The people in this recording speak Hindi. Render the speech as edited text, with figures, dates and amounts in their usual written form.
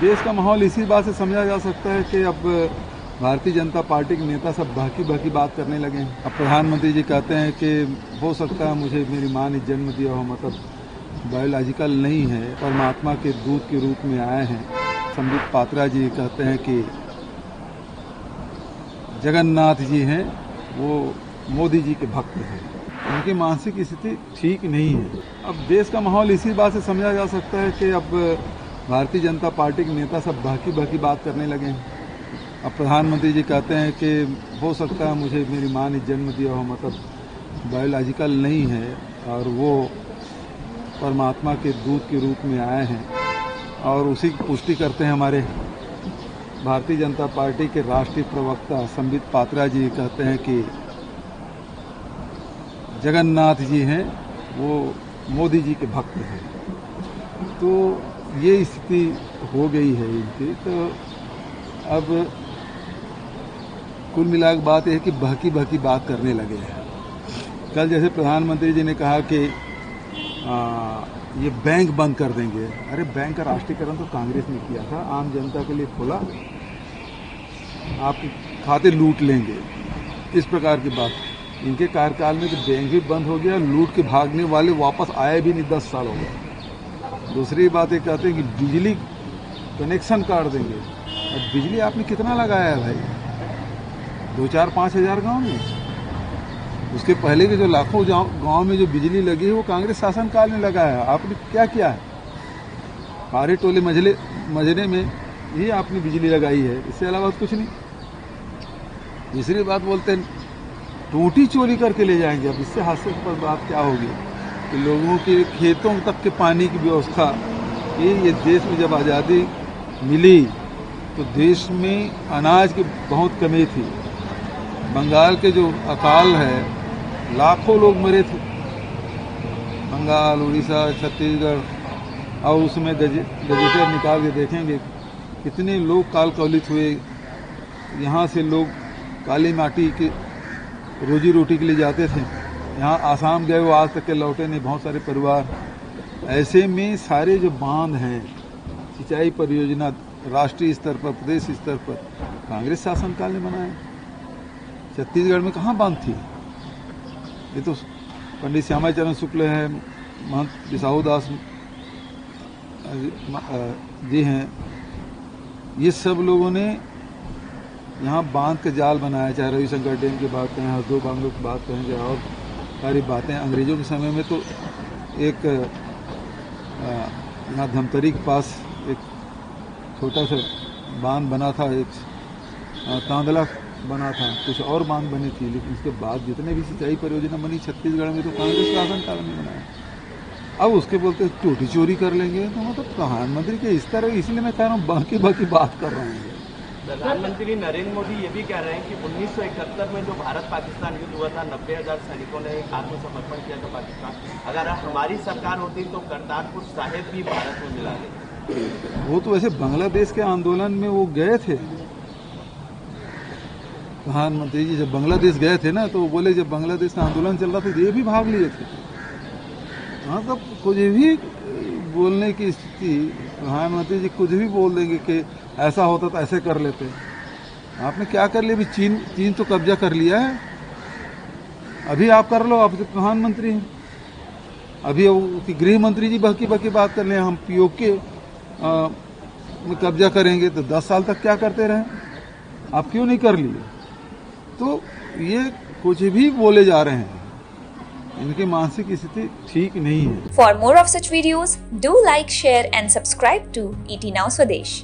देश का माहौल इसी बात से समझा जा सकता है कि अब भारतीय जनता पार्टी के नेता सब बाकी बात करने लगे हैं। अब प्रधानमंत्री जी कहते हैं कि हो सकता है मुझे मेरी माँ ने जन्म दिया हो, मतलब बायोलॉजिकल नहीं है, परमात्मा के दूत के रूप में आए हैं। संबित पात्रा जी कहते हैं कि जगन्नाथ जी हैं वो मोदी जी के भक्त हैं। उनकी मानसिक स्थिति ठीक नहीं है। अब देश का माहौल इसी बात से समझा जा सकता है कि अब भारतीय जनता पार्टी के नेता सब बाकी बात करने लगे हैं। अब प्रधानमंत्री जी कहते हैं कि हो सकता है मुझे मेरी माँ ने जन्म दिया हो, मतलब बायोलॉजिकल नहीं है, और वो परमात्मा के दूत के रूप में आए हैं। और उसी की पुष्टि करते हैं हमारे भारतीय जनता पार्टी के राष्ट्रीय प्रवक्ता संबित पात्रा जी। कहते हैं कि जगन्नाथ जी हैं वो मोदी जी के भक्त हैं। तो ये स्थिति हो गई है इनकी। तो अब कुल मिला के बात यह है कि बाकी बात करने लगे हैं। कल जैसे प्रधानमंत्री जी ने कहा कि ये बैंक बंद कर देंगे। अरे बैंक का राष्ट्रीयकरण तो कांग्रेस ने किया था, आम जनता के लिए खोला, आपके खाते लूट लेंगे, इस प्रकार की बात। इनके कार्यकाल में तो बैंक भी बंद हो गया, लूट के भागने वाले वापस आए भी नहीं, 10 साल हो गए। दूसरी बात ये कहते हैं कि बिजली कनेक्शन काट देंगे। अब बिजली आपने कितना लगाया है भाई? 2-4-5 हज़ार गाँव में। उसके पहले के जो लाखों गांव में जो बिजली लगी है वो कांग्रेस शासनकाल में लगाया है। आपने क्या किया है? पारे टोले मजरे में ही आपने बिजली लगाई है, इससे अलावा कुछ नहीं। तीसरी बात बोलते हैं टूटी चोरी करके ले जाएंगे। अब इससे हास्यास्पद बात क्या होगी कि लोगों के खेतों तक के पानी की व्यवस्था। ये देश में जब आज़ादी मिली तो देश में अनाज की बहुत कमी थी। बंगाल के जो अकाल है, लाखों लोग मरे थे, बंगाल, उड़ीसा, छत्तीसगढ़। और उसमें गजेटर निकाल के देखेंगे कितने लोग काल कवलित हुए। यहाँ से लोग काली माटी के रोजी रोटी के लिए जाते थे, यहाँ आसाम गए, वो आज तक के लौटे नहीं, बहुत सारे परिवार। ऐसे में सारे जो बांध हैं, सिंचाई परियोजना राष्ट्रीय स्तर पर, प्रदेश स्तर पर कांग्रेस शासनकाल ने बनाए। छत्तीसगढ़ में कहाँ बांध थी? ये तो पंडित श्यामा चरण शुक्ल है, महंत बिसाहू दास जी हैं, ये सब लोगों ने यहाँ बांध के जाल बनाया। चाहे रविशंकर डैम की बात करें, हरदो बांधों की बात करें, चाहे और सारी बातें। अंग्रेजों के समय में तो एक यहाँ धमतरी के पास एक छोटा सा बांध बना था, एक तांदला बना था, कुछ और बांध बनी थी। लेकिन उसके बाद जितने भी सिंचाई परियोजना बनी छत्तीसगढ़ में तो कांग्रेस शासनकाल में बनाया। अब उसके बोलते टूटी चोरी कर लेंगे, तो मतलब प्रधानमंत्री के इस तरह, इसलिए मैं कह रहा हूँ बाकी बात कर रहे हैं। प्रधानमंत्री नरेंद्र मोदी ये भी कह रहे हैं कि 1971 में जो भारत पाकिस्तान युद्ध हुआ था, 90,000 सैनिकों ने आत्मसमर्पण किया था पाकिस्तान। अगर हमारी सरकार होती तो करतारपुर साहिब भी भारत में मिला देते। वो तो वैसे बांग्लादेश के आंदोलन में वो गए थे। प्रधानमंत्री जी जब बांग्लादेश गए थे ना, तो वो बोले जब बांग्लादेश का आंदोलन चल रहा था तो ये भी भाग लिए थे। हाँ, तब कुछ भी बोलने की स्थिति, प्रधानमंत्री जी कुछ भी बोल देंगे कि ऐसा होता तो ऐसे कर लेते। आपने क्या कर लिया? अभी चीन तो कब्जा कर लिया है, अभी आप कर लो, आप तो प्रधानमंत्री हैं। अभी गृह मंत्री जी बाकी बात कर ले, हम पीओके में कब्जा करेंगे तो 10 साल तक क्या करते रहे? आप क्यों नहीं कर लिए? तो ये कुछ भी बोले जा रहे हैं, इनकी मानसिक स्थिति ठीक नहीं है। For more of such videos, do like, share and subscribe to ET Now Swadesh.